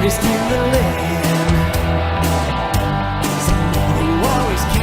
always keep the land. Somebody always can.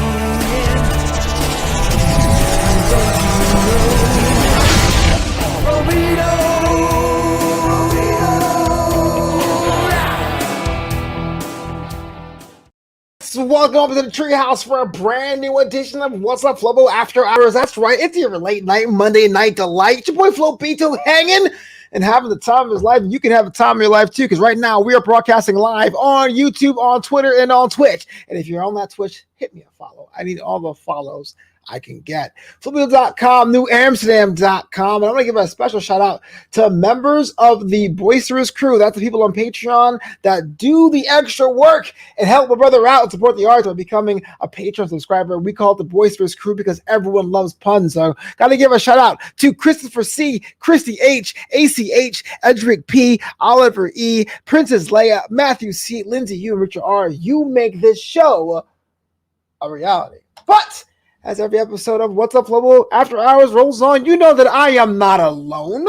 So welcome to the Treehouse for a brand new edition of Wassup Flobo After Hours. That's right, it's your late night Monday night delight. It's your boy Flo Pito hanging and having the time of his life. And you can have the time of your life too, because right now we are broadcasting live on YouTube, on Twitter, and on Twitch. And if you're on that Twitch, hit me a follow. I need all the follows I can get. Flipwheel.com, NewAmsterdam.com. And I'm going to give a special shout out to members of the Boisterous crew. That's the people on Patreon that do the extra work and help my brother out and support the arts by becoming a Patreon subscriber. We call it the Boisterous crew because everyone loves puns. So got to give a shout out to Christopher C, Christy H, ACH, Edric P, Oliver E, Princess Leia, Matthew C, Lindsay U, and Richard R. You make this show a reality. But as every episode of What's Up Flobo After Hours rolls on, you know that I am not alone.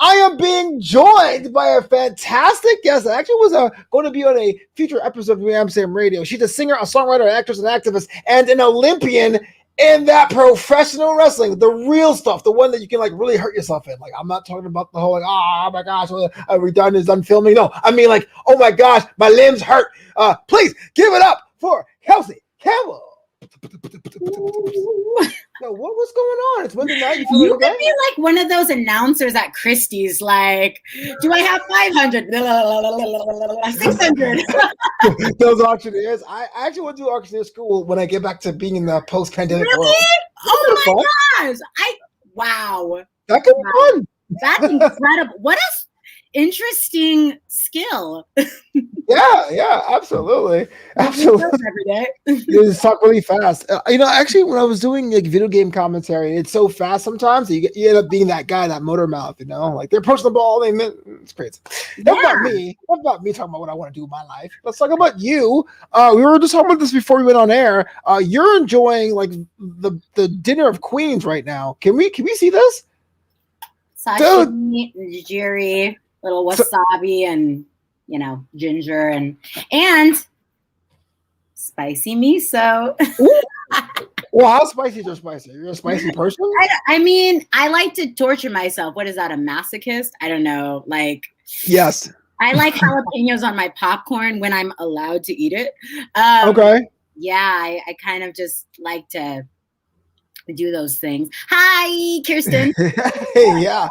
I am being joined by a fantastic guest that actually was going to be on a future episode of New Amsterdam Radio. She's a singer, a songwriter, an actress, an activist, and an Olympian in that professional wrestling, the real stuff, the one that you can like really hurt yourself in. Like, I'm not talking about the whole like, oh my gosh, we're done filming. No, I mean like, oh my gosh, my limbs hurt. Please give it up for Kelsey Campbell. So what's going on? It's Monday night. You could be like one of those announcers at Christie's, like, do I have 500? 600. Those auctioneers. I actually went to auctioneer school when I get back to being in the post-pandemic really? world. Oh my gosh. Wow. That could be fun. That's incredible. What a interesting skill. Yeah, absolutely. Every day. You just talk really fast. Actually, when I was doing like video game commentary, it's so fast sometimes that you end up being that guy, that motor mouth. Like they're pushing the ball. It's crazy. Not about me. Not about me talking about what I want to do in my life. Let's talk about you. We were just talking about this before we went on air. You're enjoying like the dinner of queens right now. Can we see this? Sashimi, nigiri, little wasabi, and ginger and spicy miso. Well, how spicy is your spicy? You're a spicy person? I mean, I like to torture myself. What is that, a masochist? I don't know. Like, yes. I like jalapenos on my popcorn when I'm allowed to eat it. Okay. Yeah, I kind of just like to do those things. Hi, Kirsten. Hey, yeah.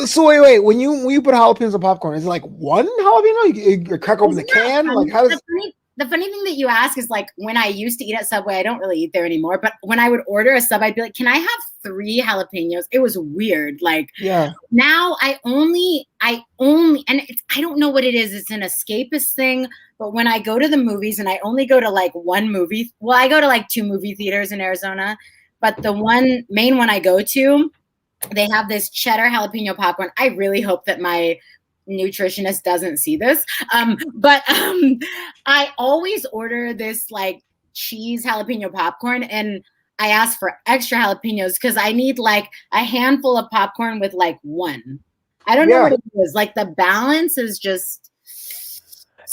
So wait. When you put jalapenos on popcorn, is it like one jalapeno? You crack open the can? Like how does? The funny thing that you ask is like when I used to eat at Subway, I don't really eat there anymore. But when I would order a sub, I'd be like, "Can I have 3 jalapenos?" It was weird. Like, yeah. Now I only, and I don't know what it is. It's an escapist thing. But when I go to the movies, and I only go to like one movie, well, I go to like 2 movie theaters in Arizona, but the main one I go to, they have this cheddar jalapeno popcorn. I really hope that my nutritionist doesn't see this. But I always order this like cheese jalapeno popcorn, and I ask for extra jalapenos because I need like a handful of popcorn with like 1. I don't know what it is. Like the balance is just.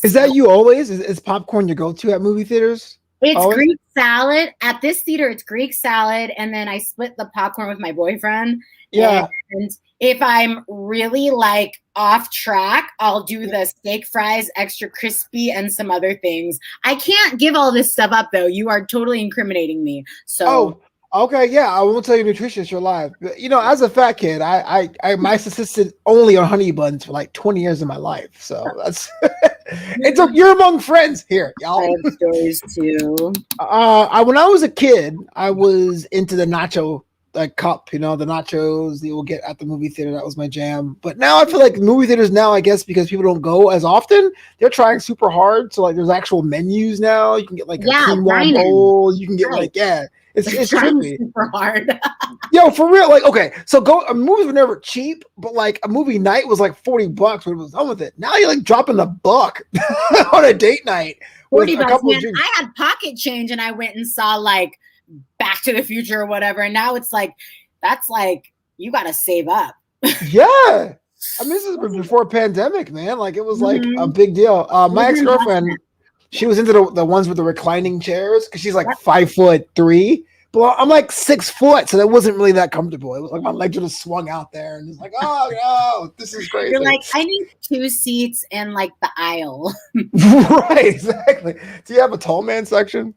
Is that you always? Is popcorn your go-to at movie theaters? It's always? Greek salad. At this theater, it's Greek salad, and then I split the popcorn with my boyfriend. Yeah. And if I'm really like off track, I'll do the steak fries, extra crispy, and some other things. I can't give all this stuff up though. You are totally incriminating me. So. Oh, okay. Yeah, I won't tell you nutritious. You're live. As a fat kid, I my subsisted only on honey buns for like 20 years of my life. So that's you're among friends here, y'all. I have stories too. When I was a kid, I was into the nacho cup, the nachos you will get at the movie theater. That was my jam. But now I feel like movie theaters now, I guess because people don't go as often, they're trying super hard. So like there's actual menus now. You can get like a quinoa bowl. You can get it's trippy. Super hard. Yo, for real. Like, okay, so movies were never cheap, but like a movie night was like $40 when it was done with it. Now you're like dropping $1 on a date night. $40, man. I had pocket change and I went and saw like Back to the Future or whatever. And now it's like, that's like, you got to save up. Yeah. I mean, this is before pandemic, man. Like it was like a Mhm. big deal. My Living in ex-girlfriend, Boston. she was into the ones with the reclining chairs because she's like 5'3", but I'm like 6 foot, so that wasn't really that comfortable. It was like my legs were just swung out there, and it's like, oh no, this is You're crazy. like, I need 2 seats in like the aisle. Right, exactly. Do you have a tall man section?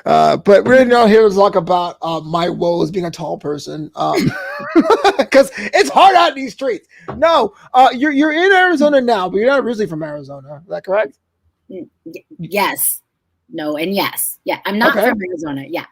But we're not here to talk about my woes being a tall person, because it's hard out in these streets. No, you're in Arizona now, but you're not originally from Arizona. Is that correct? Yes. No, and yes. Yeah. I'm not Okay. from Arizona. Yeah.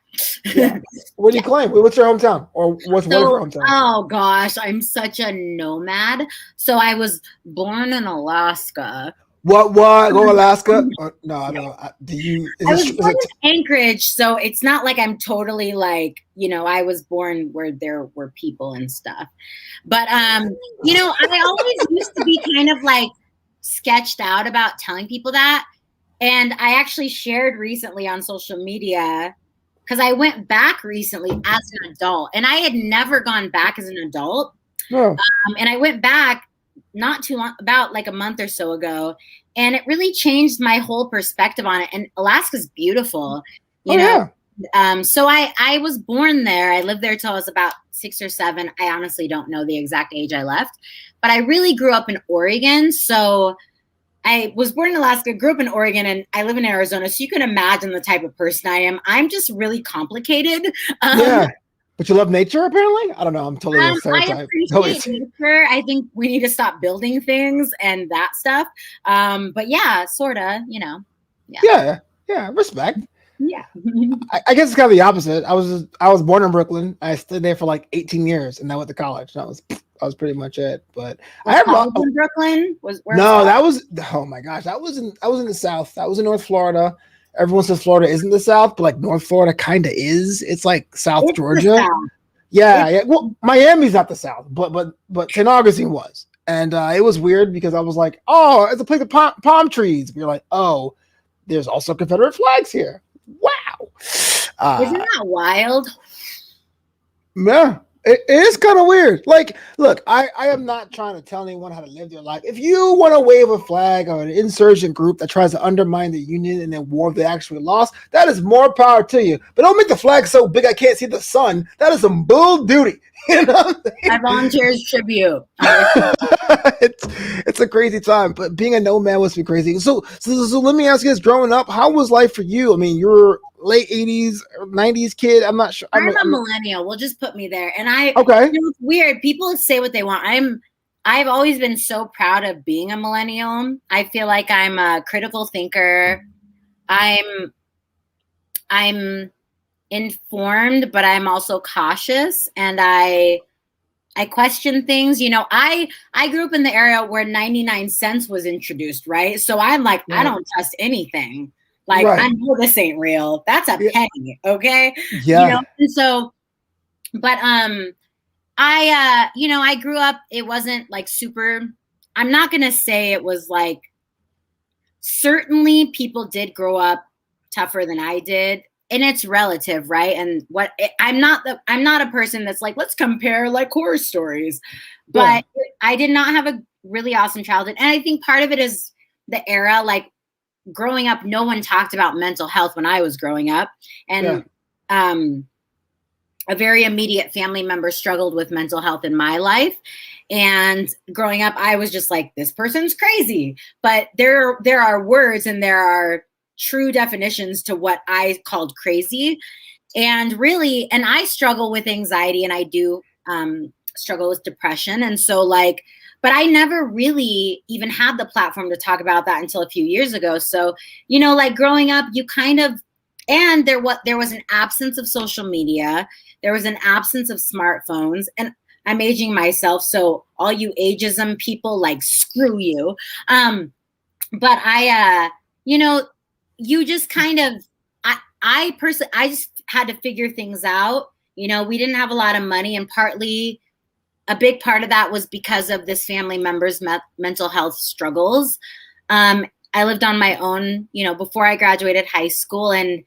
Yeah. What do you claim? What's your hometown, or what's one of your So, hometowns? oh gosh, I'm such a nomad. So I was born in Alaska. What? Go Alaska? No, I don't. Do you? I was Is born it? in Anchorage, so it's not like I'm totally like, I was born where there were people and stuff. But I always used to be kind of like sketched out about telling people that. And I actually shared recently on social media because I went back recently as an adult, and I had never gone back as an adult. No. And I went back not too long, about like a month or so ago, and it really changed my whole perspective on it. And Alaska's beautiful, you know. Yeah. So I was born there. I lived there till I was about 6 or 7. I honestly don't know the exact age I left, but I really grew up in Oregon. So I was born in Alaska, grew up in Oregon, and I live in Arizona. So you can imagine the type of person I am. I'm just really complicated. Yeah. But you love nature, apparently? I don't know. I'm totally a I stereotype. appreciate nature. I think we need to stop building things and that stuff. But yeah, sort of, Yeah. Yeah. Respect. Yeah. I guess it's kind of the opposite. I was born in Brooklyn. I stayed there for like 18 years, and I went to college. That was pretty much it. But I had college in Brooklyn. that was, oh my gosh, I was in the South. I was in North Florida. Everyone says Florida isn't the South, but like North Florida kind of is. It's like South It's Georgia. the South. Yeah. Well, Miami's not the South, but St. Augustine was, and it was weird because I was like, oh, it's a place of palm trees. We're like, oh, there's also Confederate flags here. Wow. Isn't that wild? Yeah, it is kind of weird. Like, look, I am not trying to tell anyone how to live their life. If you want to wave a flag or an insurgent group that tries to undermine the Union in a war they actually lost, that is more power to you. But don't make the flag so big I can't see the sun. That is some bull duty. You know what I'm saying? I volunteers tribute. It's a crazy time, but being a nomad must be crazy. So let me ask you this: growing up, how was life for you? I mean, you're late 80s, 90s kid. I'm not sure. I'm a millennial. We'll just put me there. And okay. It's weird. People say what they want. I've always been so proud of being a millennial. I feel like I'm a critical thinker. I'm informed, but I'm also cautious, and I question things. I grew up in the era where 99 cents was introduced, right? So I'm like, I don't trust anything. Like, I know this ain't real. That's a penny, okay? Yeah. And so, but I grew up, it wasn't like super, I'm not gonna say it was like, certainly people did grow up tougher than I did. And it's relative, right? And I'm not a person that's like, let's compare like horror stories. But I did not have a really awesome childhood. And I think part of it is the era, like growing up, no one talked about mental health when I was growing up. And a very immediate family member struggled with mental health in my life. And growing up, I was just like, this person's crazy. But there are words and there are true definitions to what I called crazy. And really, and I struggle with anxiety, and I do struggle with depression. And so but I never really even had the platform to talk about that until a few years ago. So, growing up, you kind of, and there was an absence of social media. There was an absence of smartphones, and I'm aging myself. So all you ageism people, like, screw you. But you just kind of, I personally, I just had to figure things out. We didn't have a lot of money, and partly a big part of that was because of this family member's mental health struggles. I lived on my own, before I graduated high school, and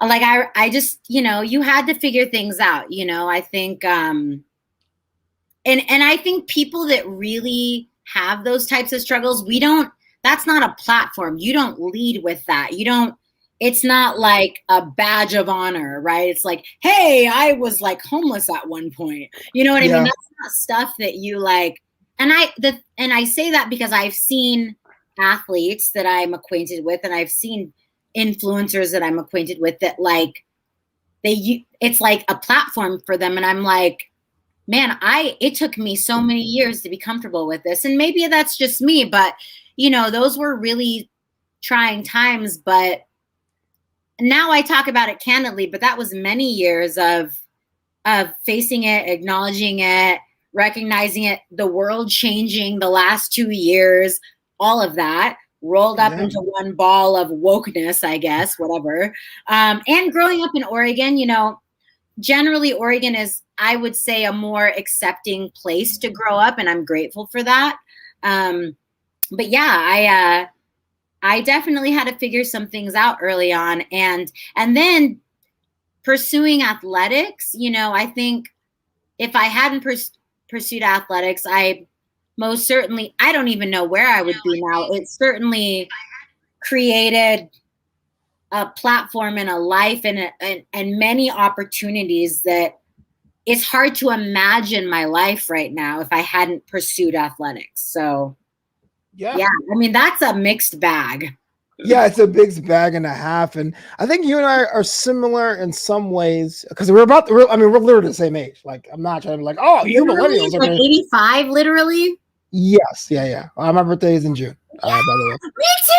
I just, you had to figure things out. I think and I think people that really have those types of struggles, that's not a platform. You don't lead with that. It's not like a badge of honor, right? It's like, hey, I was like homeless at one point. You know what I mean? That's not stuff that you like. And I say that because I've seen athletes that I'm acquainted with, and I've seen influencers that I'm acquainted with that like it's like a platform for them. And I'm like, man, it took me so many years to be comfortable with this. And maybe that's just me, but those were really trying times. But now I talk about it candidly, but that was many years of facing it, acknowledging it, recognizing it, the world changing the last 2 years, all of that rolled up into one ball of wokeness, I guess, whatever. And growing up in Oregon, generally Oregon is, I would say, a more accepting place to grow up, and I'm grateful for that. But yeah, I definitely had to figure some things out early on, and then pursuing athletics. I think if I hadn't pursued athletics, I most certainly, I don't even know where I would be now. It certainly created a platform and a life and many opportunities that it's hard to imagine my life right now if I hadn't pursued athletics. So yeah, I mean, that's a mixed bag. Yeah, it's a big bag and a half. And I think you and I are similar in some ways because we're literally the same age. Like, I'm not trying to be like, oh, you millennials. Like 85, literally? Yes. Yeah. My birthday is in June. By the way. Me too.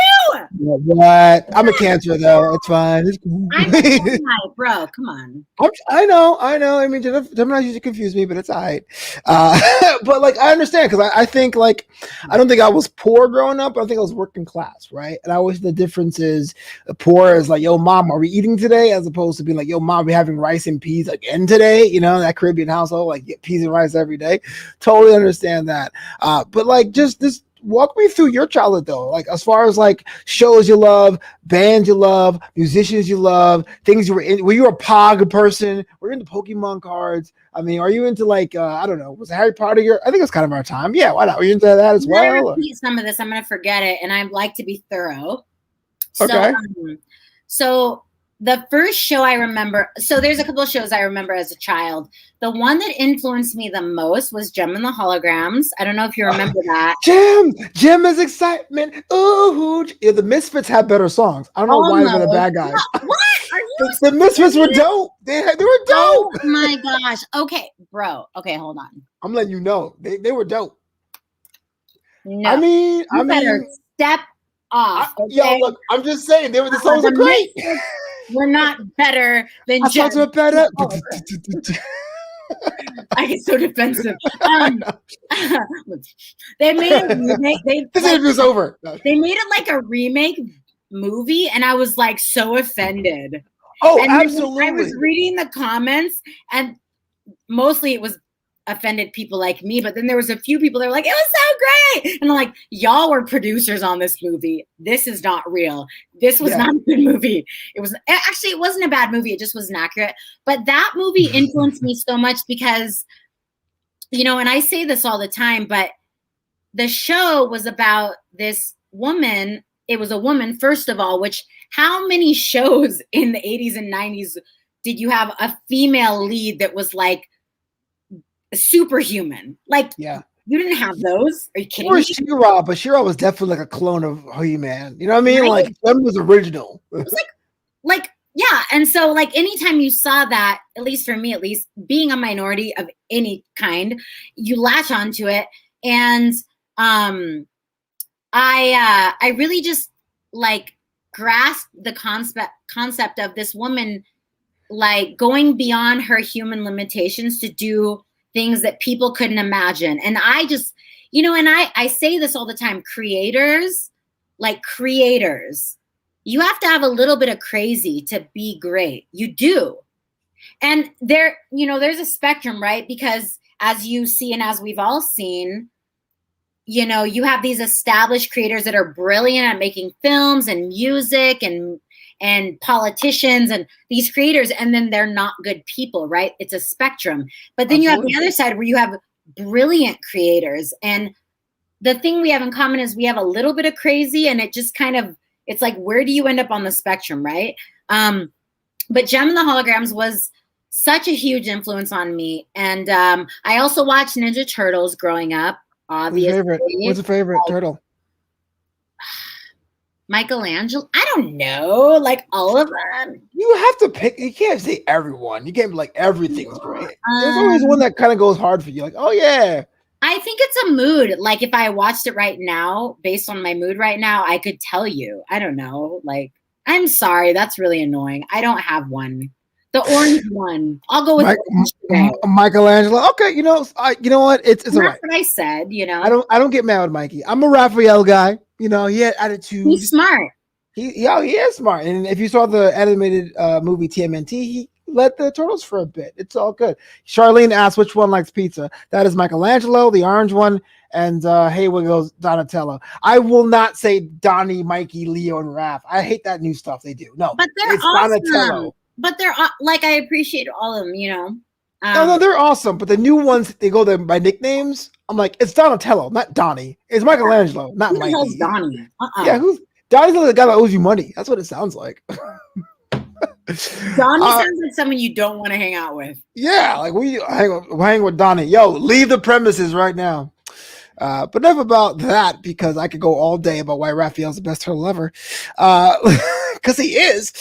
What? I'm a Cancer though. It's fine. It's cool. I'm a Gemini, bro. Come on. I know. I mean, Gemini usually confuse me, but it's all right. But like, I understand because I think like I don't think I was poor growing up. But I think I was working class, right? And I always the difference is poor is like, yo, mom, are we eating today? As opposed to being like, yo, mom, we having rice and peas again today. That Caribbean household, like get peas and rice every day. Totally understand that. But like, just this. Walk me through your childhood though, like as far as like shows you love, bands you love, musicians you love, things you were in. Were you a Pog person? Were you into Pokemon cards? I mean, are you into like I don't know, was Harry Potter I think it's kind of our time. Yeah, why not? Were you into that as well? Repeat some of this. I'm gonna forget it, and I like to be thorough. Okay. So the first show I remember, so there's a couple of shows I remember as a child. The one that influenced me the most was Jem and the Holograms. I don't know if you remember that. Jem is excitement. Ooh, the Misfits had better songs. I don't know why they're the bad guys. What? Are you the Misfits were dope. They were dope. Oh my gosh. Okay, bro. Okay, hold on. I'm letting you know. They were dope. No. I mean, better step off. Okay? Yo, look, I'm just saying the songs are great. We're not better than Jem. I better. I get so defensive. They made a remake. This interview's over. They made it like a remake movie, and I was like so offended. Oh, and absolutely. I was reading the comments, and mostly it was offended people like me, but then there was a few people that were like, it was so great, and I'm like, y'all were producers on this movie. This is not real. This was not a good movie. It wasn't a bad movie. It just wasn't accurate. But that movie influenced me so much because, and I say this all the time, but the show was about this woman. It was a woman, first of all, which how many shows in the 80s and 90s did you have a female lead that was like superhuman? Like, you didn't have those. Are you kidding me? She-Ra, but She-Ra was definitely like a clone of He-Man. You know what I mean? Right? Like, them was original. It was like, yeah. And so, like, anytime you saw that, at least for me, being a minority of any kind, you latch onto it. And I really just like grasped the concept of this woman like going beyond her human limitations to do things that people couldn't imagine. And I just, and I say this all the time, creators, you have to have a little bit of crazy to be great. You do. And there's a spectrum, right? Because as you see, and as we've all seen, you have these established creators that are brilliant at making films and music and politicians and these creators, and then they're not good people, right? It's a spectrum. But then you have the other side where you have brilliant creators. And the thing we have in common is we have a little bit of crazy, and it just kind of, it's like, where do you end up on the spectrum, right? But Gem and the Holograms was such a huge influence on me. And I also watched Ninja Turtles growing up, obviously. What's your favorite turtle? Michelangelo? I don't know. Like all of them. You have to pick. You can't say everyone. You can't be like everything was great. There's always one that kind of goes hard for you. Like, oh yeah. I think it's a mood. Like if I watched it right now, based on my mood right now, I could tell you. I don't know. Like, I'm sorry. That's really annoying. I don't have one. The orange one. I'll go with Michelangelo. Okay, you know what? It's all right. That's what I said. You know, I don't get mad with Mikey. I'm a Raphael guy. You know, he had attitude. He's smart. He is smart. And if you saw the animated movie TMNT, he led the turtles for a bit. It's all good. Charlene asked which one likes pizza. That is Michelangelo, the orange one, and Haywood goes Donatello. I will not say Donnie, Mikey, Leo, and Raph. I hate that new stuff they do. No, but they're awesome. Donatello. But they're like, I appreciate all of them, you know. No, they're awesome. But the new ones, they go there by nicknames. I'm like, it's Donatello, not Donnie. It's Michelangelo, not Mikey. Who's Donnie? Yeah, Donnie's the guy that owes you money. That's what it sounds like. Donnie sounds like someone you don't want to hang out with. Yeah, like we hang with Donnie. Yo, leave the premises right now. But enough about that, because I could go all day about why Raphael's the best turtle ever. Because he is.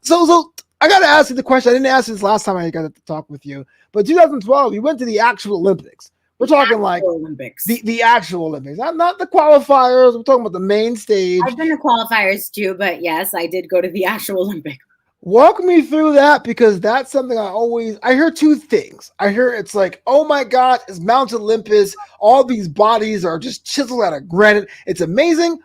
So I got to ask you the question. I didn't ask this last time I got to talk with you. But 2012, you went to the actual Olympics. We're talking like Olympics. The actual Olympics, not the qualifiers. We're talking about the main stage. I've been to qualifiers too, but yes, I did go to the actual Olympics. Walk me through that, because that's something I hear two things. I hear it's like, oh my God, it's Mount Olympus. All these bodies are just chiseled out of granite. It's amazing.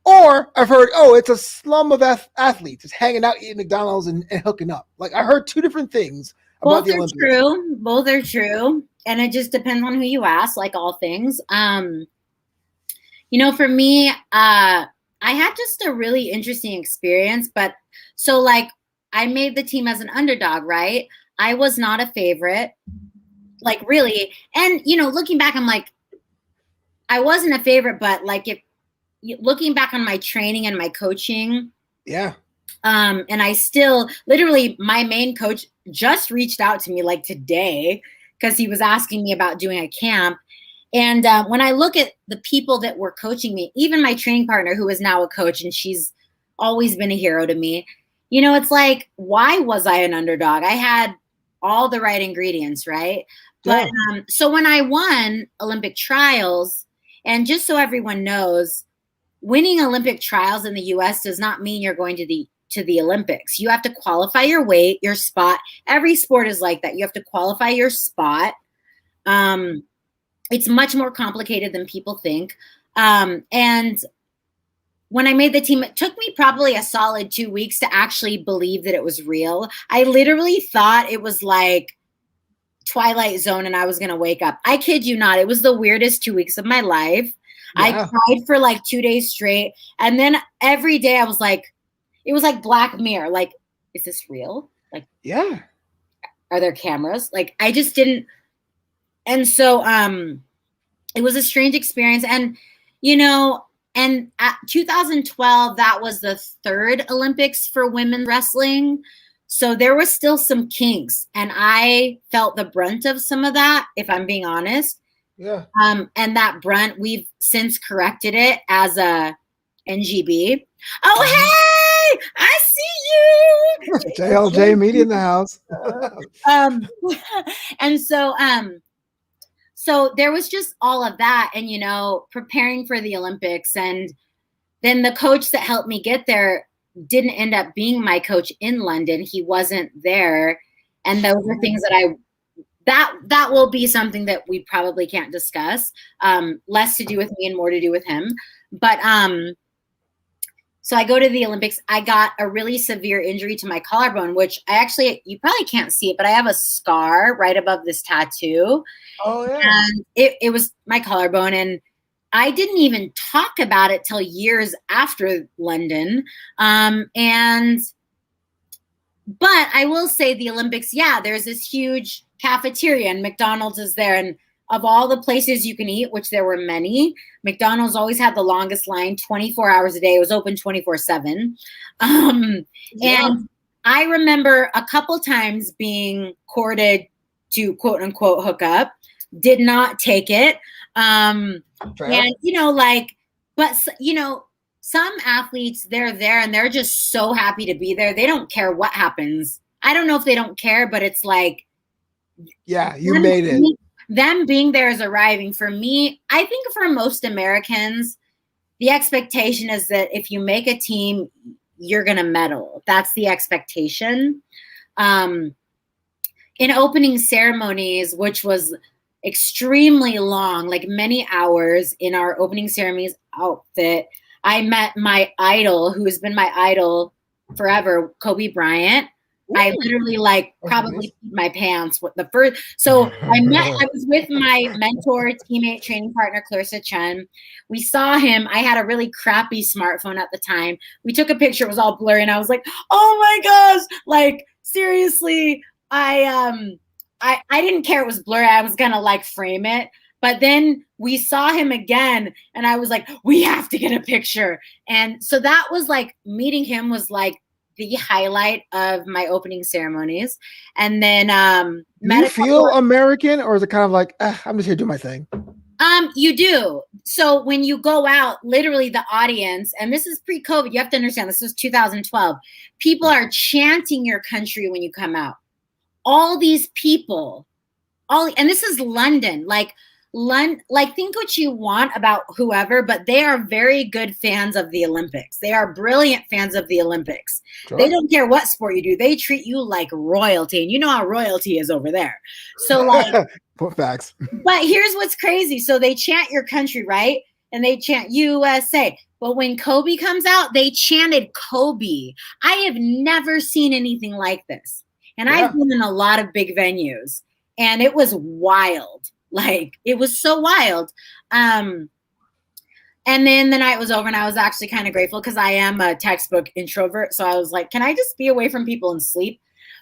Or I've heard, oh, it's a slum of athletes just hanging out, eating McDonald's and hooking up. Like, I heard two different things about the Olympics. Both are true. And it just depends on who you ask, like all things. You know, for me, I had just a really interesting experience. But so like, I made the team as an underdog, right? I was not a favorite, like really. And, you know, looking back, I'm like, I wasn't a favorite, but like looking back on my training and my coaching. Yeah. And I still, literally, my main coach just reached out to me like today, because he was asking me about doing a camp. And when I look at the people that were coaching me, even my training partner, who is now a coach, and she's always been a hero to me, you know, it's like, why was I an underdog? I had all the right ingredients, right? Yeah. But so when I won Olympic trials, and just so everyone knows, winning Olympic trials in the U.S. does not mean you're going to the Olympics. You have to qualify your weight, your spot. Every sport is like that. You have to qualify your spot. It's much more complicated than people think. And when I made the team, it took me probably a solid 2 weeks to actually believe that it was real. I literally thought it was like Twilight Zone and I was going to wake up. I kid you not. It was the weirdest 2 weeks of my life. Yeah. I cried for like 2 days straight. And then every day I was like, it was like Black Mirror. Like, is this real? Like, yeah. Are there cameras? Like, I just didn't. And so it was a strange experience. And, you know, and at 2012, that was the third Olympics for women wrestling. So there was still some kinks. And I felt the brunt of some of that, if I'm being honest. Yeah. And that brunt, we've since corrected it as a NGB. Oh, hey, I see you. JLJ Media in the house. And so, so there was just all of that, and, you know, preparing for the Olympics. And then the coach that helped me get there didn't end up being my coach in London. He wasn't there. And those are things that that will be something that we probably can't discuss. Less to do with me and more to do with him. But so I go to the Olympics. I got a really severe injury to my collarbone, which you probably can't see it, but I have a scar right above this tattoo. Oh, yeah. And it was my collarbone. And I didn't even talk about it till years after London. But I will say the Olympics, yeah, there's this huge cafeteria and McDonald's is there. And of all the places you can eat, which there were many, McDonald's always had the longest line, 24 hours a day. It was open 24/7. And I remember a couple times being courted to quote unquote hook up, did not take it. And but some athletes, they're there and they're just so happy to be there. They don't care what happens. I don't know if they don't care, but it's like, yeah, you made it. Them being there is arriving. For me, I think for most Americans, the expectation is that if you make a team, you're going to medal. That's the expectation. In opening ceremonies, which was extremely long, like many hours in our opening ceremonies outfit, I met my idol, who has been my idol forever, Kobe Bryant. I literally probably peed my pants with the first. So I was with my mentor, teammate, training partner, Clarissa Chen. We saw him. I had a really crappy smartphone at the time. We took a picture. It was all blurry. And I was like, oh my gosh, like seriously, I didn't care it was blurry. I was going to frame it. But then we saw him again and I was like, we have to get a picture. And so that was meeting him was the highlight of my opening ceremonies. And then do you feel American, or is it kind of I'm just here to do my thing? You do. So when you go out, literally the audience, and this is pre-COVID, you have to understand this was 2012. People are chanting your country when you come out. All these people, and this is London, think what you want about whoever, but they are very good fans of the Olympics. They are brilliant fans of the Olympics. Sure. They don't care what sport you do. They treat you like royalty, and you know how royalty is over there. So facts. But here's what's crazy. So they chant your country, right? And they chant USA. But when Kobe comes out, they chanted Kobe. I have never seen anything like this. And I've been in a lot of big venues, and it was wild. It was so wild. And then the night was over and I was actually kind of grateful because I am a textbook introvert. So I was like, can I just be away from people and sleep?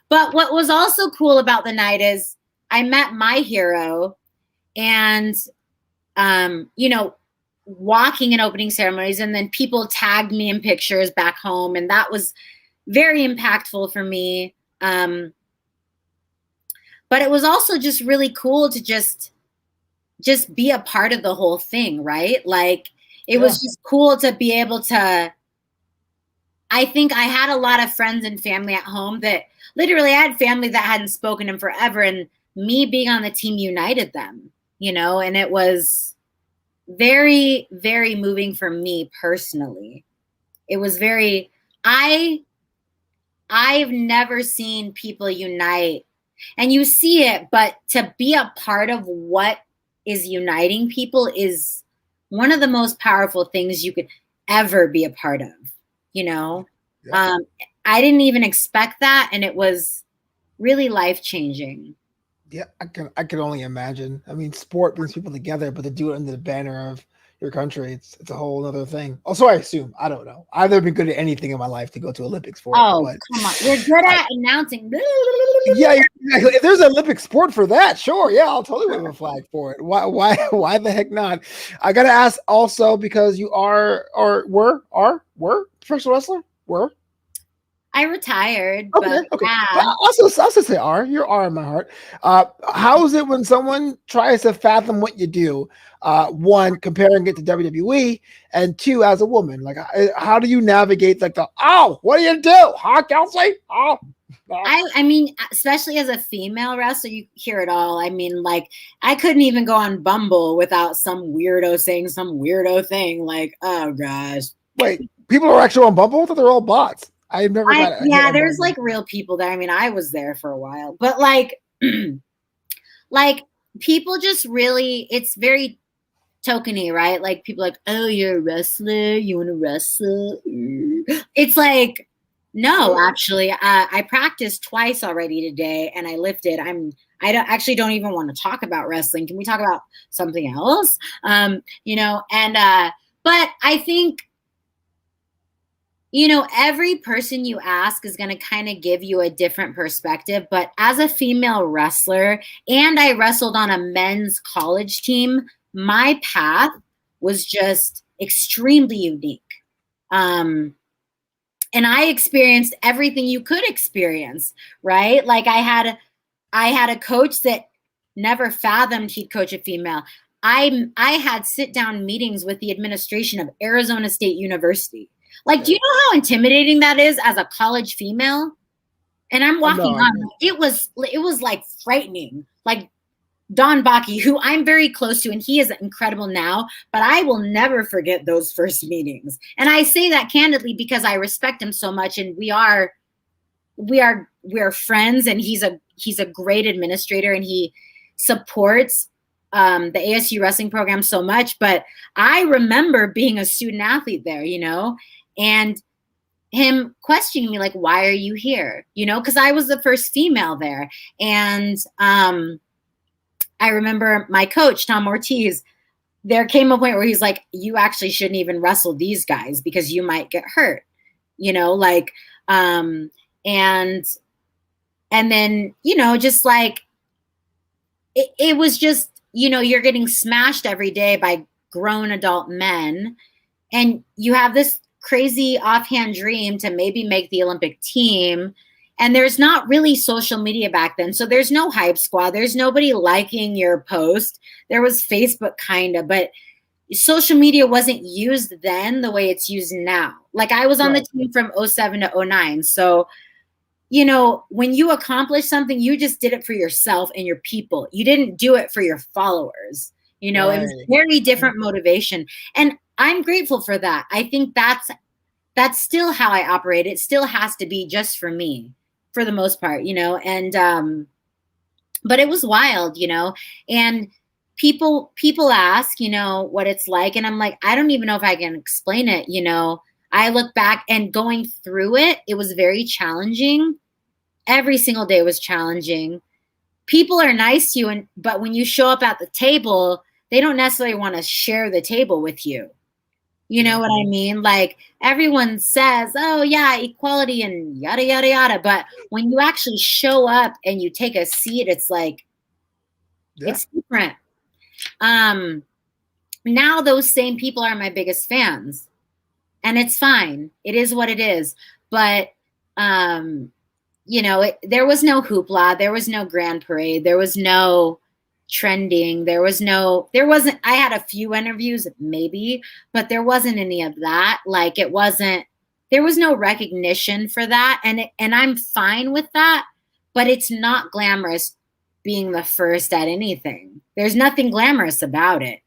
But what was also cool about the night is I met my hero and, walking in opening ceremonies, and then people tagged me in pictures back home. And that was very impactful for me. But it was also just really cool to just be a part of the whole thing, right? It was just cool to be able to, I think I had a lot of friends and family at home that literally I had family that hadn't spoken in forever, and me being on the team united them, and it was very, very moving for me personally. It was very, I've never seen people unite, and you see it, but to be a part of what is uniting people is one of the most powerful things you could ever be a part of, I didn't even expect that, and it was really life-changing. Yeah, I can only imagine. I mean, sport brings people together, but to do it under the banner of your country, it's a whole other thing. Also, I assume, I don't know, I've never been good at anything in my life to go to Olympics for. Come on, you're good at announcing. Yeah, exactly. If there's an Olympic sport for that, sure, yeah, I'll totally wave a flag for it. Why the heck not? I gotta ask also, because you were professional wrestler? I retired. Okay. Yeah. I'll also say R. You're R in my heart. How is it when someone tries to fathom what you do? One, comparing it to WWE, and two, as a woman, how do you navigate what do you do? Huh, Kelsey? Oh. I mean, especially as a female wrestler, you hear it all. I mean, I couldn't even go on Bumble without some weirdo saying some weirdo thing. Oh gosh. Wait, people are actually on Bumble? I thought they're all bots. I've never got it. Yeah, there's real people there. I mean, I was there for a while, but people just really, it's very tokeny, right? People oh, you're a wrestler, you want to wrestle? It's no, actually, I practiced twice already today, and I lifted. I don't even want to talk about wrestling. Can we talk about something else? But I think You know, every person you ask is going to kind of give you a different perspective. But as a female wrestler, and I wrestled on a men's college team, my path was just extremely unique. And I experienced everything you could experience, right? Like I had a coach that never fathomed he'd coach a female. I had sit down meetings with the administration of Arizona State University. Like, do you know how intimidating that is as a college female? And I'm walking on. It was like frightening. Like Don Baki, who I'm very close to, and he is incredible now, but I will never forget those first meetings. And I say that candidly because I respect him so much, and we are friends, and he's a great administrator, and he supports the ASU wrestling program so much. But I remember being a student athlete there, you know, and him questioning me like, why are you here? You know, because I was the first female there. And I remember my coach, Tom Ortiz, there came a point where he's like, you actually shouldn't even wrestle these guys because you might get hurt, you know, like, and then, you know, just like, it was just, you know, you're getting smashed every day by grown adult men, and you have this crazy offhand dream to maybe make the Olympic team. And there's not really social media back then. So there's no hype squad. There's nobody liking your post. There was Facebook kind of, but social media wasn't used then the way it's used now. Like I was on the team from 07 to 09. So, you know, when you accomplish something, you just did it for yourself and your people. You didn't do it for your followers. You know, it was very different motivation. And I'm grateful for that. I think that's still how I operate. It still has to be just for me for the most part, you know, and, but it was wild, you know, and people ask, you know, what it's like. And I'm like, I don't even know if I can explain it. You know, I look back and going through it, it was very challenging. Every single day was challenging. People are nice to you, but when you show up at the table, they don't necessarily want to share the table with you. You know what I mean? Like everyone says, oh yeah, equality and yada, yada, yada. But when you actually show up and you take a seat, it's like, it's different. Now those same people are my biggest fans, and it's fine. It is what it is. But, you know, there was no hoopla. There was no grand parade. There was no trending. There wasn't, I had a few interviews maybe, but there wasn't any of that. Like there was no recognition for that. And I'm fine with that, but it's not glamorous being the first at anything. There's nothing glamorous about it.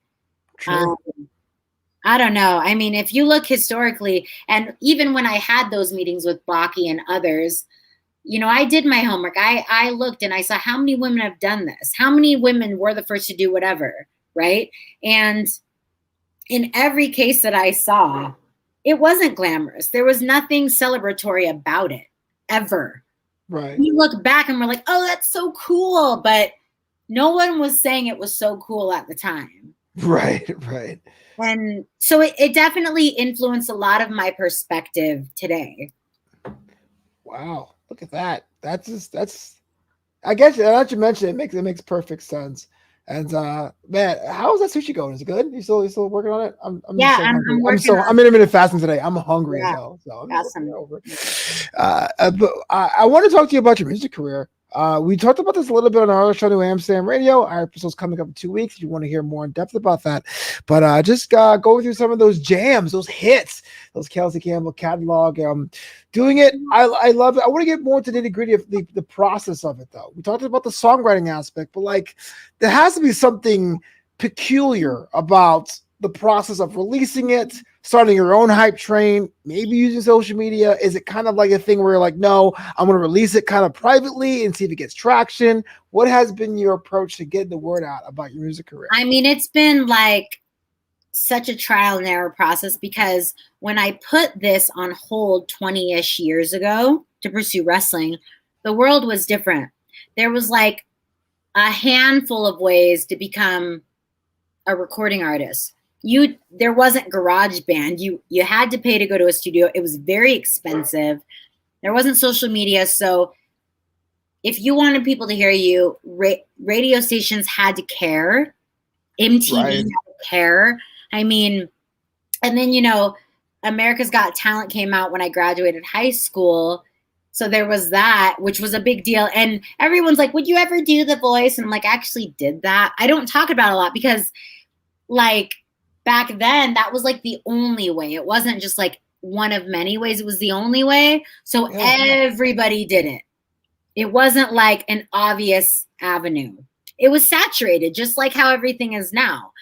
I don't know. I mean, if you look historically, and even when I had those meetings with Baki and others, you know, I did my homework. I looked and I saw how many women have done this. How many women were the first to do whatever, right? And in every case that I saw, it wasn't glamorous. There was nothing celebratory about it, ever. Right. We look back and we're like, oh, that's so cool. But no one was saying it was so cool at the time. Right, right. And so it definitely influenced a lot of my perspective today. Wow. Look at that. That's I guess now that you mentioned it makes perfect sense. And man, how's that sushi going? Is it good? You still working on it? I'm intermittent fasting today. I'm hungry as hell. So I'm awesome. Over. But I want to talk to you about your music career. We talked about this a little bit on our other show, New Amsterdam Radio. Our episode's coming up in 2 weeks. If you want to hear more in depth about that, but just go through some of those jams, those hits, those Kelsey Campbell catalog. Doing it, I love it. I want to get more into the nitty-gritty of the process of it, though. We talked about the songwriting aspect, but like there has to be something peculiar about the process of releasing it, starting your own hype train, maybe using social media. Is it kind of like a thing where you're like, no, I'm going to release it kind of privately and see if it gets traction? What has been your approach to getting the word out about your music career? I mean, it's been like such a trial and error process, because when I put this on hold 20-ish years ago to pursue wrestling, the world was different. There was like a handful of ways to become a recording artist. there wasn't GarageBand. You had to pay to go to a studio. It was very expensive. There wasn't social media. So if you wanted people to hear you, radio stations had to care. MTV had to care. I mean, and then, America's Got Talent came out when I graduated high school. So there was that, which was a big deal. And everyone's like, would you ever do The Voice? And I'm like, I actually did that. I don't talk about it a lot because like back then that was like the only way. It wasn't just like one of many ways. It was the only way. So everybody did it. It wasn't like an obvious avenue. It was saturated, just like how everything is now.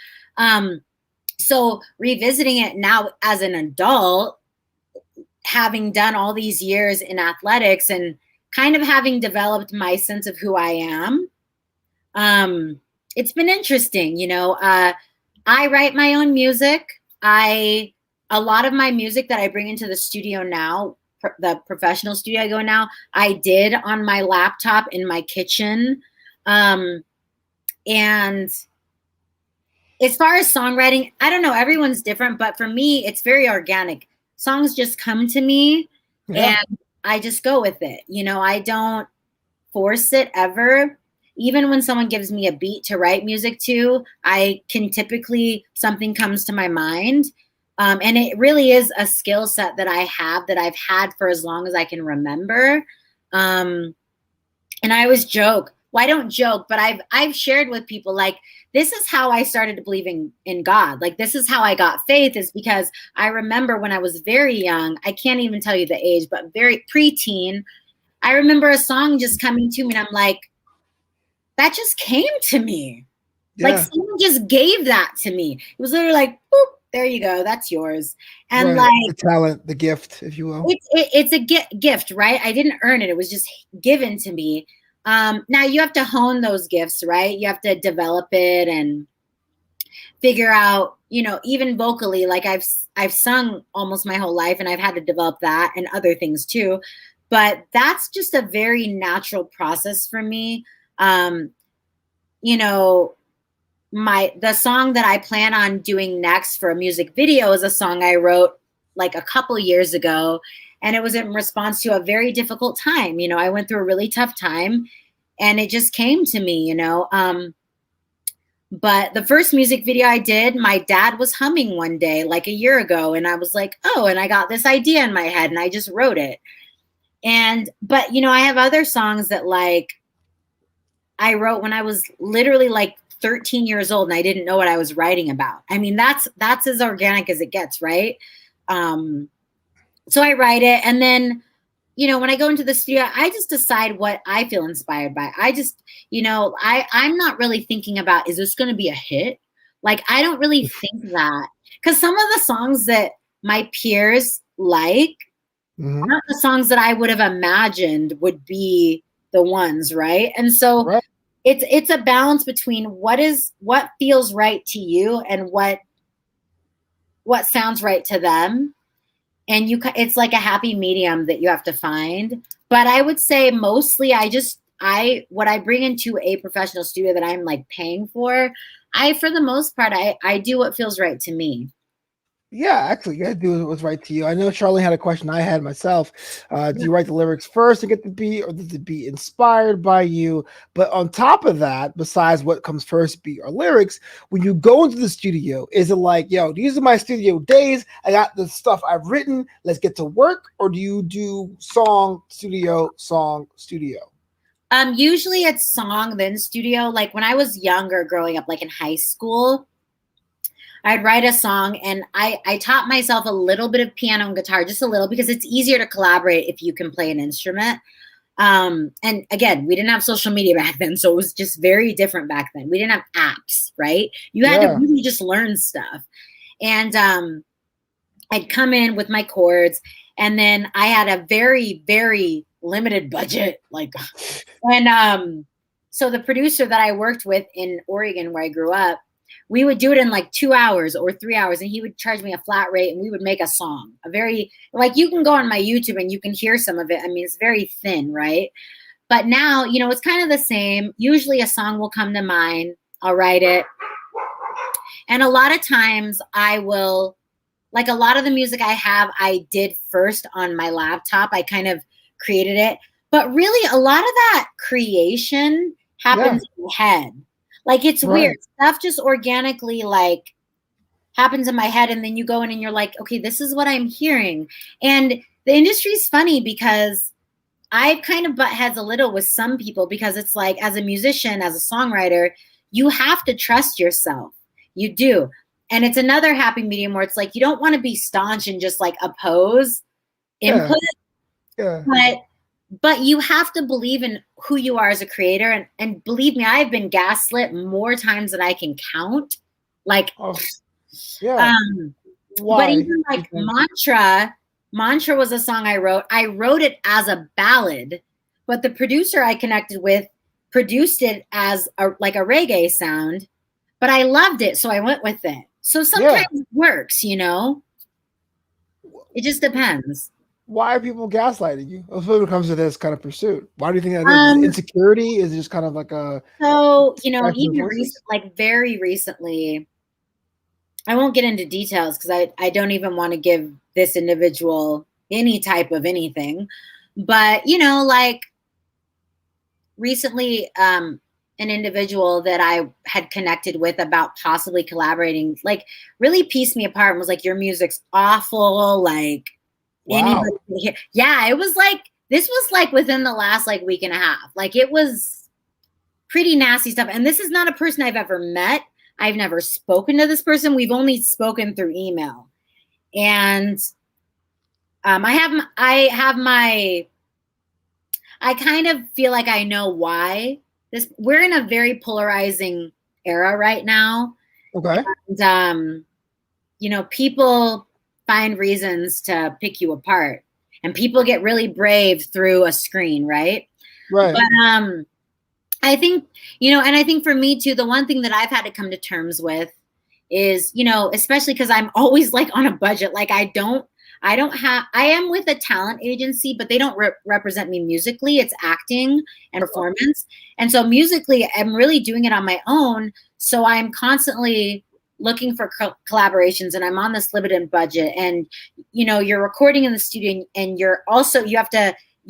So revisiting it now as an adult, having done all these years in athletics and kind of having developed my sense of who I am, it's been interesting. I write my own music. A lot of my music that I bring into the studio now, the professional studio I go now, I did on my laptop in my kitchen. And as far as songwriting, I don't know, everyone's different, but for me, it's very organic. Songs just come to me and I just go with it. I don't force it ever. Even when someone gives me a beat to write music to, I can typically, something comes to my mind. And it really is a skill set that I have that I've had for as long as I can remember. And I always joke. Well, I don't joke, but I've shared with people like, this is how I started to believe in God. Like, this is how I got faith, is because I remember when I was very young, I can't even tell you the age, but very preteen, I remember a song just coming to me and I'm like, that just came to me. Yeah. Like someone just gave that to me. It was literally like, boop, there you go. That's yours. And like the talent, the gift, if you will. It's a gift, right? I didn't earn it. It was just given to me. Now you have to hone those gifts, right? You have to develop it and figure out, even vocally, like I've sung almost my whole life and I've had to develop that and other things too. But that's just a very natural process for me. The song that I plan on doing next for a music video is a song I wrote like a couple years ago. And it was in response to a very difficult time. I went through a really tough time and it just came to me, But the first music video I did, my dad was humming one day, like a year ago. And I was like, oh, and I got this idea in my head and I just wrote it. But I have other songs that like I wrote when I was literally like 13 years old and I didn't know what I was writing about. I mean, that's as organic as it gets, right? So I write it. And then, when I go into the studio, I just decide what I feel inspired by. I just, I'm not really thinking about, is this going to be a hit? Like, I don't really think that. Because some of the songs that my peers like aren't the songs that I would have imagined would be the ones, right? And so it's a balance between what feels right to you and what sounds right to them. And it's like a happy medium that you have to find. But I would say mostly what I bring into a professional studio that I'm like paying for, for the most part, I do what feels right to me. Yeah, actually, you got to do what's right to you. I know Charlie had a question I had myself. Do you write the lyrics first to get the beat, or does the beat inspired by you? But on top of that, besides what comes first, beat or lyrics, when you go into the studio, is it like, yo, these are my studio days, I got the stuff I've written, let's get to work? Or do you do song, studio? Usually it's song, then studio. Like when I was younger, growing up, like in high school, I'd write a song and I taught myself a little bit of piano and guitar, just a little, because it's easier to collaborate if you can play an instrument. And again, we didn't have social media back then, so it was just very different back then. We didn't have apps, right? You had to really just learn stuff. And I'd come in with my chords, and then I had a very, very limited budget. So the producer that I worked with in Oregon, where I grew up, we would do it in like 2 hours or 3 hours, and he would charge me a flat rate, and we would make a song. You can go on my YouTube and you can hear some of it. I mean, it's very thin, right? But now, it's kind of the same. Usually a song will come to mind. I'll write it. And a lot of times I will, like a lot of the music I have, I did first on my laptop. I kind of created it. But really, a lot of that creation happens in my head. Like, it's weird. Stuff just organically, like, happens in my head. And then you go in and you're like, okay, this is what I'm hearing. And the industry is funny because I kind of butt heads a little with some people because it's like, as a musician, as a songwriter, you have to trust yourself. You do. And it's another happy medium where it's like, you don't want to be staunch and just like oppose input. But you have to believe in who you are as a creator. And believe me, I've been gaslit more times than I can count. Like, but even like Mantra was a song I wrote. I wrote it as a ballad, but the producer I connected with produced it as a reggae sound, but I loved it. So I went with it. So sometimes it works, you know, it just depends. Why are people gaslighting you when it comes to this kind of pursuit? Why do you think that is? Insecurity is just kind of like a. So, you know, even very recently, I won't get into details because I don't even want to give this individual any type of anything. But, you know, like recently, an individual that I had connected with about possibly collaborating, like really pieced me apart and was like, your music's awful. Like, yeah, it was like, this was like within the last like week and a half. Like, it was pretty nasty stuff. And this is not a person I've ever met. I've never spoken to this person. We've only spoken through email. And I kind of feel like I know why we're in a very polarizing era right now. Okay. And, you know, people find reasons to pick you apart, and people get really brave through a screen, right? Right. But I think, you know, and I think for me too, the one thing that I've had to come to terms with is, you know, especially because I'm always like on a budget. Like I am with a talent agency, but they don't represent me musically. It's acting and performance. And so musically, I'm really doing it on my own. So I'm constantly looking for collaborations, and I'm on this limited budget. And, you know, you're recording in the studio, and you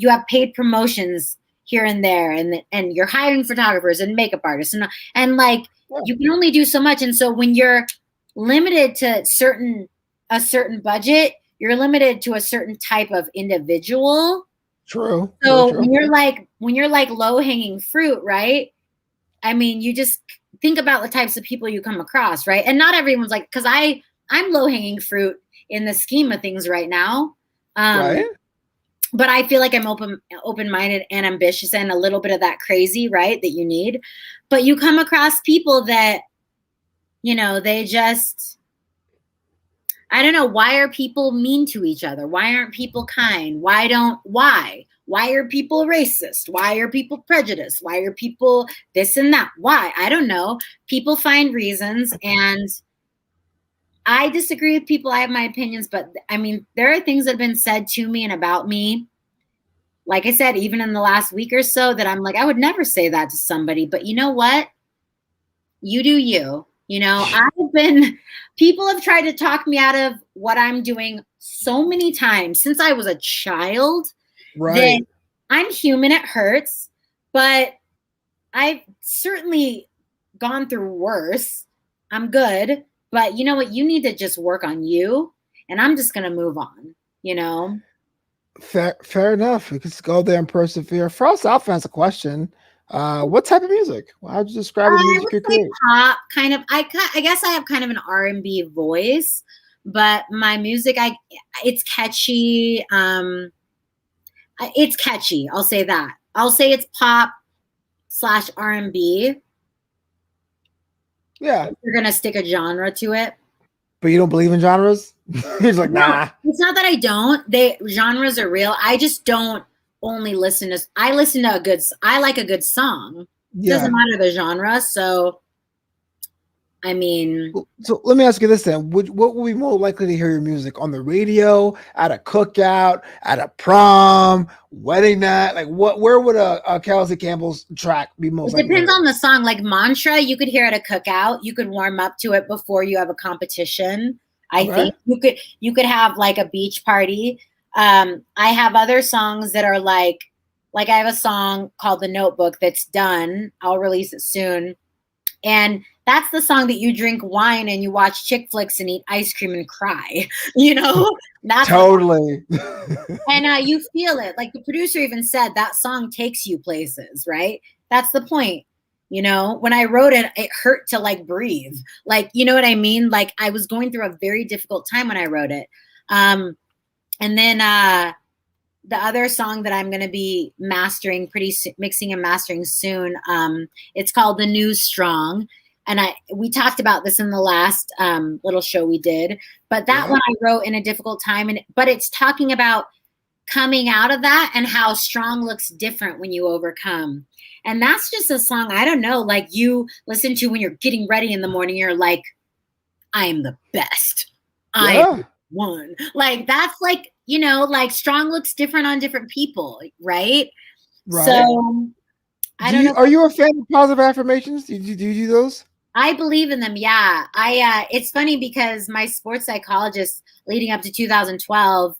have paid promotions here and there, and you're hiring photographers and makeup artists, and like you can only do so much. And so when you're limited to a certain budget, you're limited to a certain type of individual. True. So when you're like low hanging fruit, right? I mean, you just think about the types of people you come across, right? And not everyone's like, because I'm low hanging fruit in the scheme of things right now. Right. But I feel like I'm open-minded and ambitious and a little bit of that crazy, right, that you need. But you come across people that, you know, they just, I don't know, why are people mean to each other? Why aren't people kind? Why are people racist? Why are people prejudiced? Why are people this and that? Why? I don't know. People find reasons, and I disagree with people. I have my opinions, but I mean, there are things that have been said to me and about me, like I said, even in the last week or so, that I'm like, I would never say that to somebody. But you know what? You do you. You know, people have tried to talk me out of what I'm doing so many times since I was a child. Right. I'm human, it hurts, but I've certainly gone through worse. I'm good, but you know what? You need to just work on you, and I'm just going to move on, you know? Fair enough. We can just go there and persevere. Frost Alpha has a question. What type of music? How'd you describe the music you create? Pop, kind of. I guess I have kind of an R&B voice, but my music, it's catchy. It's catchy. I'll say that. I'll say it's pop / R&B. Yeah. You're going to stick a genre to it. But you don't believe in genres? He's like, nah. It's not that I don't. Genres are real. I just don't only listen to, I like a good song. It doesn't matter the genre. So I mean, so let me ask you this then: what would be more likely to hear your music on the radio, at a cookout, at a prom, wedding night? Like, where would a Kelsey Campbell's track be most it likely? depends on the song. Like Mantra, you could hear at a cookout. You could warm up to it before you have a competition. I think you could have like a beach party. I have other songs that are like I have a song called The Notebook that's done. I'll release it soon. And that's the song that you drink wine and you watch chick flicks and eat ice cream and cry. That's totally. And you feel it. Like the producer even said that song takes you places, right? That's the point. When I wrote it, it hurt to like breathe. Like, you know what I mean? Like I was going through a very difficult time when I wrote it. And then the other song that I'm going to be mastering, mixing and mastering soon, it's called The New Strong. And we talked about this in the last little show we did, but that one I wrote in a difficult time. But it's talking about coming out of that and how strong looks different when you overcome. And that's just a song, I don't know, like you listen to when you're getting ready in the morning, you're like, I am the best. I am one. Like that's like, like strong looks different on different people, right? So I don't know. Are you a fan of positive affirmations? Do you do those? I believe in them. Yeah. It's funny because my sports psychologist leading up to 2012,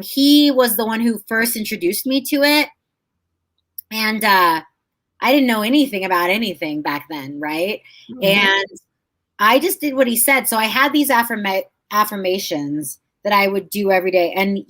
he was the one who first introduced me to it. And I didn't know anything about anything back then, right? Mm-hmm. And I just did what he said. So I had these affirmations that I would do every day. And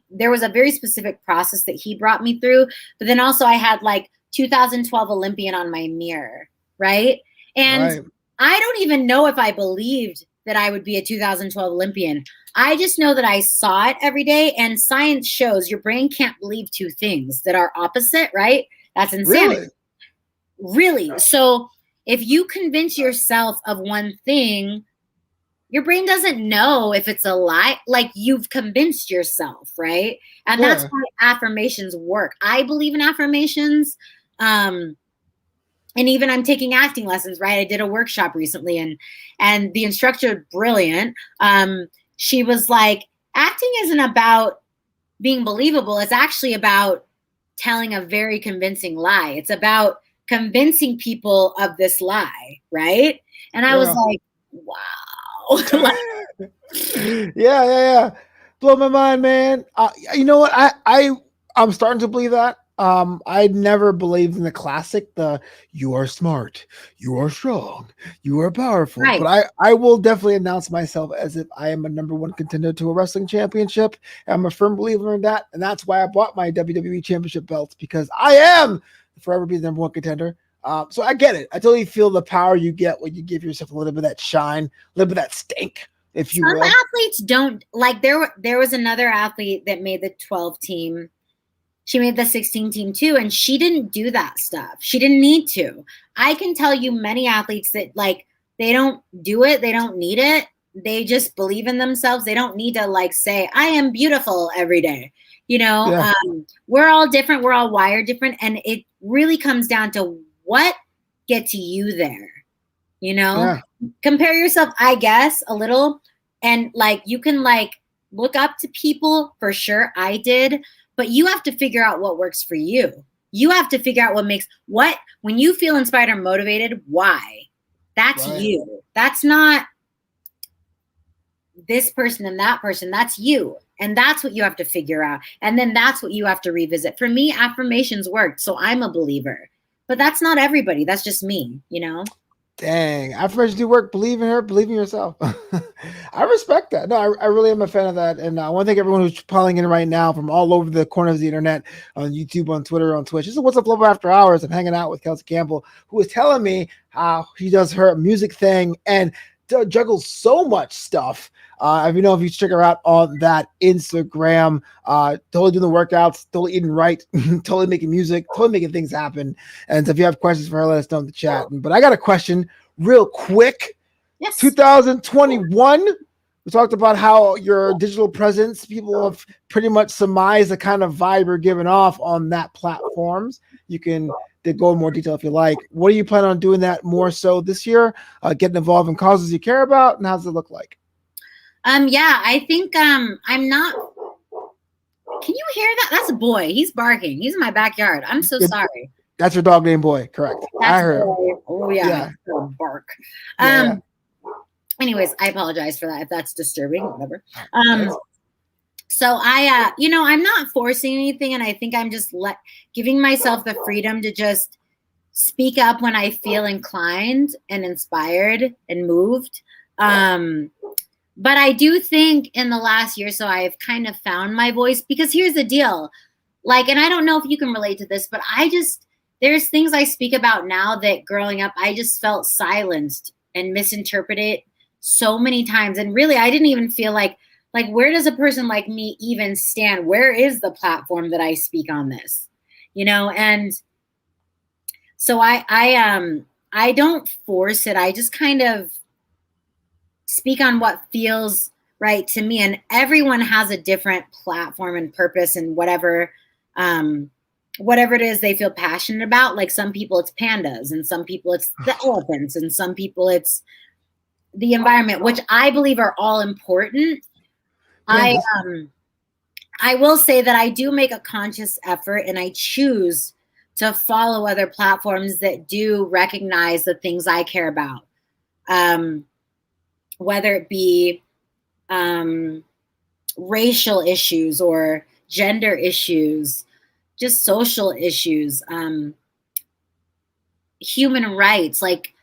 there was a very specific process that he brought me through. But then also I had like 2012 Olympian on my mirror, right? And I don't even know if I believed that I would be a 2012 Olympian. I just know that I saw it every day, and science shows your brain can't believe two things that are opposite, right? That's insanity. Really? So if you convince yourself of one thing, your brain doesn't know if it's a lie. Like you've convinced yourself, right? And that's why affirmations work. I believe in affirmations. And even I'm taking acting lessons, right? I did a workshop recently and the instructor, brilliant. She was like, acting isn't about being believable. It's actually about telling a very convincing lie. It's about convincing people of this lie, right? And I was like, wow. Yeah. Blow my mind, man. You know what? I'm starting to believe that. I never believed in the classic, you are smart, you are strong, you are powerful. Right. But I will definitely announce myself as if I am a number one contender to a wrestling championship. I'm a firm believer in that. And that's why I bought my WWE championship belts, because I am forever be the number one contender. So I get it. I totally feel the power you get when you give yourself a little bit of that shine, a little bit of that stink, if you will. Some athletes don't like. There was another athlete that made the 12 team. She made the 16 team too, and she didn't do that stuff. She didn't need to. I can tell you many athletes that like they don't do it. They don't need it. They just believe in themselves. They don't need to like say, I am beautiful every day. We're all different. We're all wired different. And it really comes down to what gets you there, Compare yourself, I guess, a little. And like, you can like look up to people for sure. I did. But you have to figure out what works for you. You have to figure out when you feel inspired or motivated, why? That's you. That's not this person and that person. That's you. And that's what you have to figure out. And then that's what you have to revisit. For me, affirmations worked. So I'm a believer. But that's not everybody. That's just me, Dang, affirmations do work. Believe in her, believe in yourself. I respect that. No, I really am a fan of that. And I want to thank everyone who's piling in right now from all over the corners of the internet, on YouTube, on Twitter, on Twitch. This is Wassup Flobo After Hours. I'm hanging out with Kelsey Campbell, who is telling me how she does her music thing and juggles so much stuff. If you check her out on that Instagram, totally doing the workouts, totally eating right, totally making music, totally making things happen. And so if you have questions for her, let us know in the chat. But I got a question real quick. Yes. 2021, we talked about how your digital presence, people have pretty much surmised the kind of vibe you're giving off on that platforms. You can to go in more detail if you like. What are you planning on doing that more so this year? Getting involved in causes you care about, and how does it look like? Yeah, I think I'm not. Can you hear that? That's a boy. He's barking. He's in my backyard. I'm so sorry. That's your dog named Boy, correct? That's I heard. Oh yeah. Bark. Yeah. Anyways, I apologize for that if that's disturbing. Whatever. So I, I'm not forcing anything, and I think I'm just giving myself the freedom to just speak up when I feel inclined and inspired and moved. But I do think in the last year, so I've kind of found my voice, because here's the deal. Like, and I don't know if you can relate to this, but there's things I speak about now that growing up, I just felt silenced and misinterpreted so many times. And really, I didn't even feel like, where does a person like me even stand? Where is the platform that I speak on this? And so I don't force it. I just kind of speak on what feels right to me. And everyone has a different platform and purpose and whatever it is they feel passionate about. Like some people it's pandas, and some people it's the elephants, and some people it's the environment, which I believe are all important. I will say that I do make a conscious effort, and I choose to follow other platforms that do recognize the things I care about. Whether it be racial issues or gender issues, just social issues, human rights, like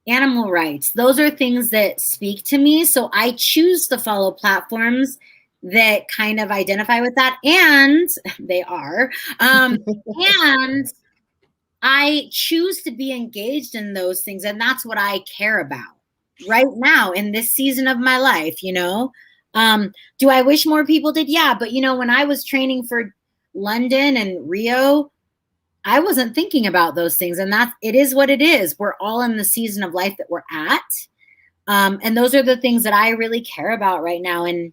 animal rights. Those are things that speak to me. So I choose to follow platforms that kind of identify with that. And they are. And I choose to be engaged in those things. And that's what I care about right now in this season of my life. Do I wish more people did? Yeah. But when I was training for London and Rio, I wasn't thinking about those things. And it is what it is. We're all in the season of life that we're at. And those are the things that I really care about right now. And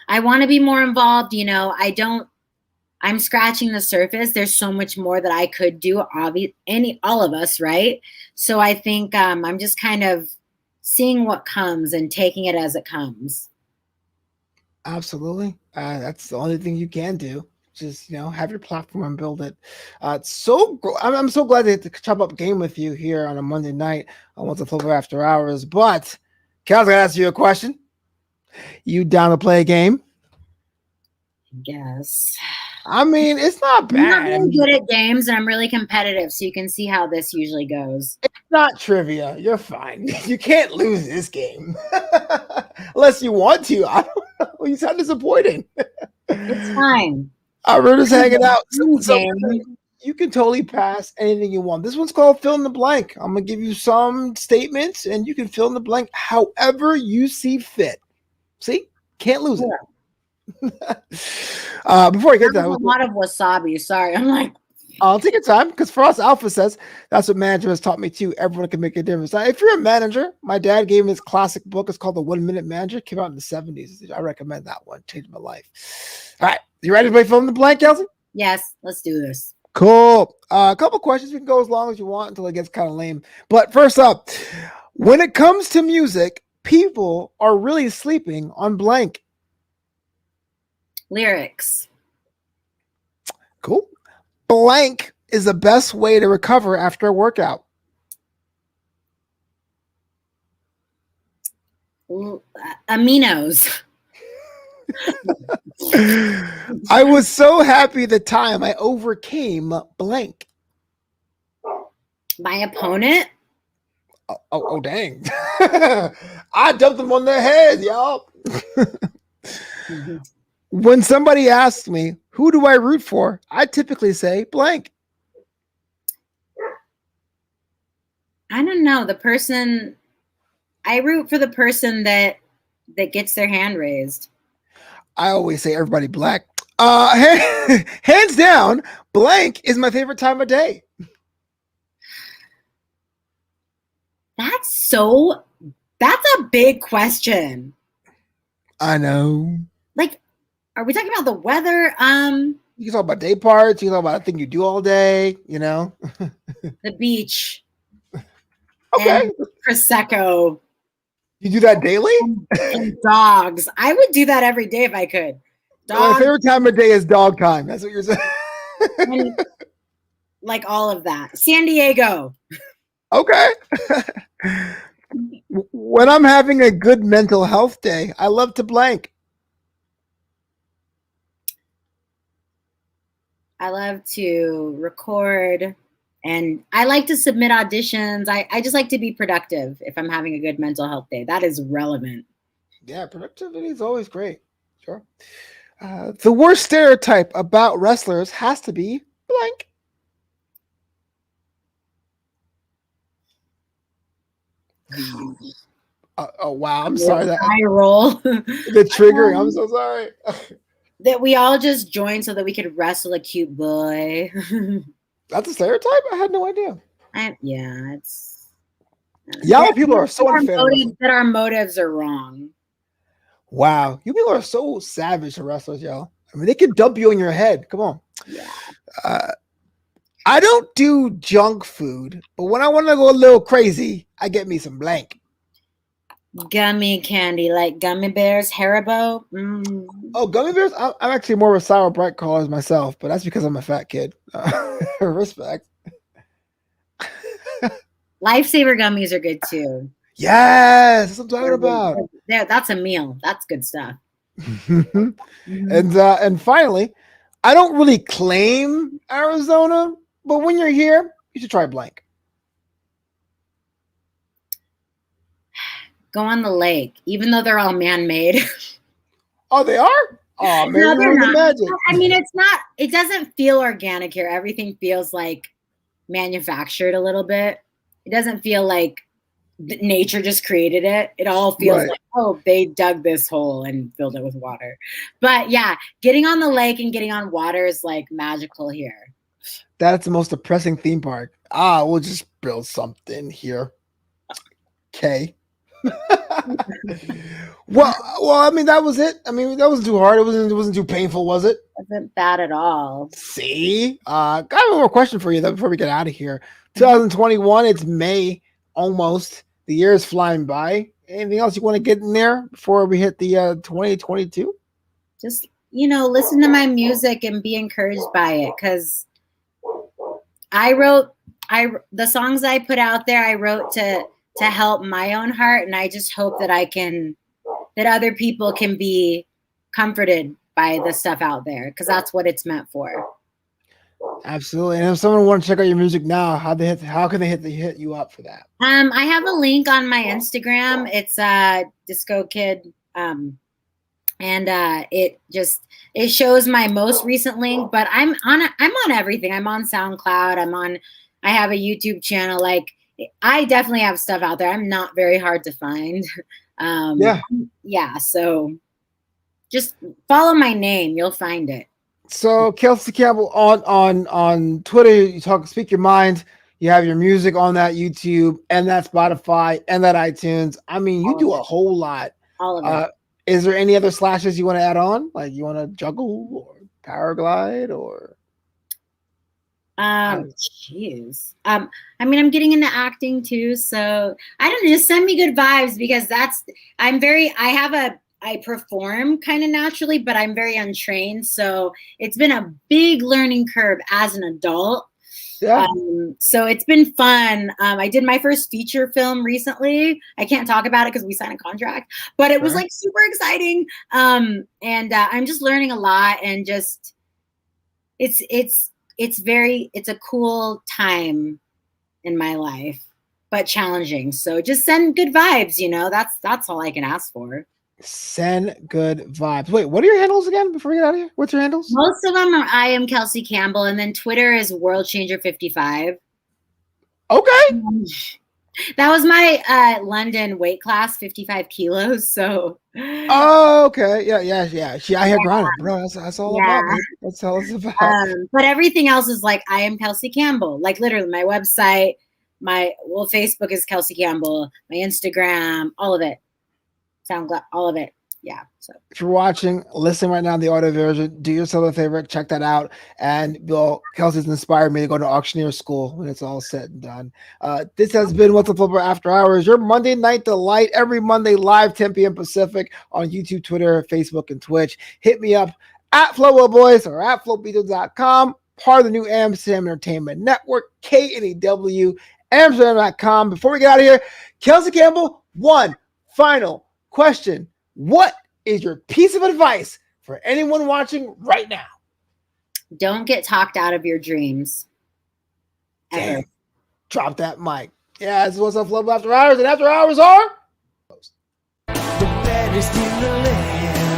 I want to be more involved. I'm scratching the surface. There's so much more that I could do, all of us, right? So I think I'm just kind of seeing what comes and taking it as it comes. Absolutely. That's the only thing you can do. Just, have your platform and build it. I'm so glad to chop up a game with you here on a Monday night on Wassup Flobo After Hours. But, Kelsey, I gotta ask you a question. You down to play a game? Yes. I mean, it's not bad. I'm not really good at games, and I'm really competitive, so you can see how this usually goes. It's not trivia. You're fine. You can't lose this game. Unless you want to. I don't know. You sound disappointing. It's fine. We're just hanging out. So you can totally pass anything you want. This one's called Fill in the Blank. I'm going to give you some statements, and you can fill in the blank however you see fit. See? Can't lose it. Before I get that, a lot of wasabi. Sorry, I'm like, I'll take your time, because for us, Alpha says that's what management has taught me too. Everyone can make a difference. If you're a manager, my dad gave me this classic book. It's called The 1 Minute Manager. It came out in the 70s. I recommend that one. Changed my life. All right, you ready to play Fill in the Blank, Kelsey? Yes, let's do this. Cool. A couple questions. We can go as long as you want until it gets kind of lame. But first up, when it comes to music, people are really sleeping on blank. Lyrics. Cool. Blank is the best way to recover after a workout. Aminos. I was so happy the time I overcame blank. My opponent. Oh dang. I dumped them on their head, y'all. When somebody asks me, who do I root for? I typically say blank. I don't know. I root for the person that gets their hand raised. I always say everybody black. Hands down, blank is my favorite time of day. That's a big question. I know. Like, are we talking about the weather? You can talk about day parts. You can talk about a thing you do all day. You know. The beach Okay. and Prosecco You do that daily? and dogs. I would do that every day if I could. My Dogs favorite time of day is dog time. That's what you're saying. and like all of that. San Diego. Okay. When I'm having a good mental health day, I love to blank. I love to record and I like to submit auditions. I just like to be productive if I'm having a good mental health day. That is relevant. Yeah, productivity is always great. Sure. The worst stereotype about wrestlers has to be blank. Oh wow, I'm sorry that I roll. the triggering. I'm so sorry. That we all just joined so that we could wrestle a cute boy. That's a stereotype? I had no idea. Yeah, it's Yellow people are so unfair. That our motives are wrong. Wow, you people are so savage to wrestlers, yo. I mean, they can dump you in your head. Come on. Yeah. I don't do junk food, but when I want to go a little crazy, I get me some blank. Gummy candy, like gummy bears, Haribo. Oh, gummy bears? I'm actually more of a sour bright callers myself, but that's because I'm a fat kid. Respect. Lifesaver gummies are good too. Yes, that's what I'm talking about. That's a meal. That's good stuff. And finally, I don't really claim Arizona, but when you're here, you should try blank. Go on the lake, even though they're all man-made. Oh, they are? Oh, maybe No, they're not. magic. I mean, it's not. It doesn't feel organic here. Everything feels like manufactured a little bit. It doesn't feel like nature just created it. It all feels like, oh, they dug this hole and filled it with water. But yeah, getting on the lake and getting on water is like magical here. That's the most depressing theme park. We'll just build something here. Okay. well, I mean, that was it. I mean, that wasn't too hard. It wasn't too painful, was it? It wasn't bad at all. See, I have one more question for you though before we get out of here. 2021, it's May almost. The year is flying by. Anything else you want to get in there before we hit the 2022? Just listen to my music and be encouraged by it, because the songs I put out there, I wrote to help my own heart, and I just hope that that other people can be comforted by the stuff out there, because that's what it's meant for. Absolutely. And if someone wants to check out your music now, how can they hit you up for that? I have a link on my Instagram. It's Disco Kid. And it shows my most recent link, but I'm on everything. I'm on SoundCloud. I have a YouTube channel. Like, I definitely have stuff out there. I'm not very hard to find. Yeah. So just follow my name. You'll find it. So Kelsey Campbell on Twitter, you speak your mind. You have your music on that YouTube and that Spotify and that iTunes. I mean, you do a whole lot. All of it. Is there any other slashes you want to add on? Like, you want to juggle or paraglide or? Jeez. I mean, I'm getting into acting too, so I don't know. Just send me good vibes, because I perform kind of naturally, but I'm very untrained. So it's been a big learning curve as an adult. Yeah. So it's been fun. I did my first feature film recently. I can't talk about it because we signed a contract, but it was like super exciting. And I'm just learning a lot, and just it's a cool time in my life, but challenging. So just send good vibes. That's all I can ask for. Send good vibes. Wait, what are your handles again before we get out of here? What's your handles? Most of them are I am Kelsey Campbell, and then Twitter is WorldChanger55. Okay. That was my London weight class, 55 kilos. So. Oh, okay. Yeah. She out here grinding, bro. That's all about. Man. That's all it's about. But everything else is like I am Kelsey Campbell. Like, literally, my website, Facebook is Kelsey Campbell. My Instagram, all of it. SoundCloud, all of it. yeah. So if you're watching, listening right now, the audio version, do yourself a favor, check that out. And Kelsey's inspired me to go to auctioneer school when it's all said and done. This has been What's Up Flobo After Hours, your Monday night delight, every Monday live 10 p.m. Pacific on YouTube, Twitter, Facebook, and Twitch. Hit me up at Flobo Boyce or at flowbeatles.com, part of the new Amsterdam Entertainment Network, KNEW, Amsterdam.com. Before we get out of here, Kelsey Campbell, one final question. What is your piece of advice for anyone watching right now? don't get talked out of your dreams. Ever. Damn. Drop that mic. Yeah, this is What's Up Flobo After Hours, and After Hours are... The baddest in the land.